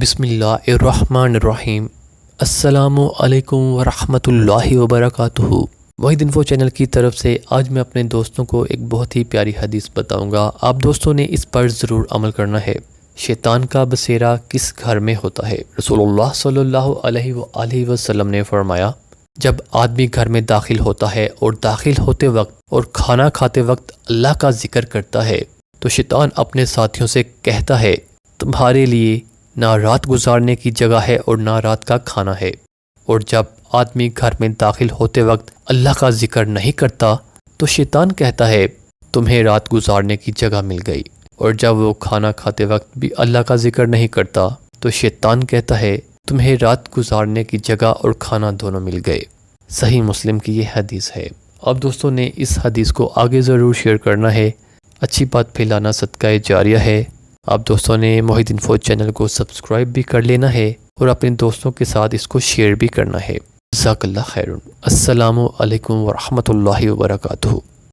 بسم اللہ الرحمن الرحیم۔ السلام علیکم ورحمۃ اللہ وبرکاتہ۔ محی الدین چینل کی طرف سے آج میں اپنے دوستوں کو ایک بہت ہی پیاری حدیث بتاؤں گا۔ آپ دوستوں نے اس پر ضرور عمل کرنا ہے۔ شیطان کا بسیرا کس گھر میں ہوتا ہے؟ رسول اللہ صلی اللہ علیہ وآلہ وسلم نے فرمایا، جب آدمی گھر میں داخل ہوتا ہے اور داخل ہوتے وقت اور کھانا کھاتے وقت اللہ کا ذکر کرتا ہے تو شیطان اپنے ساتھیوں سے کہتا ہے، تمہارے لیے نہ رات گزارنے کی جگہ ہے اور نہ رات کا کھانا ہے۔ اور جب آدمی گھر میں داخل ہوتے وقت اللہ کا ذکر نہیں کرتا تو شیطان کہتا ہے، تمہیں رات گزارنے کی جگہ مل گئی۔ اور جب وہ کھانا کھاتے وقت بھی اللہ کا ذکر نہیں کرتا تو شیطان کہتا ہے، تمہیں رات گزارنے کی جگہ اور کھانا دونوں مل گئے۔ صحیح مسلم کی یہ حدیث ہے۔ اب دوستوں نے اس حدیث کو آگے ضرور شیئر کرنا ہے۔ اچھی بات پھیلانا صدقہ جاریہ ہے۔ آپ دوستوں نے محی الدین چینل کو سبسکرائب بھی کر لینا ہے اور اپنے دوستوں کے ساتھ اس کو شیئر بھی کرنا ہے۔ جزاک اللہ خیر۔ السلام علیکم ورحمۃ اللہ وبرکاتہ۔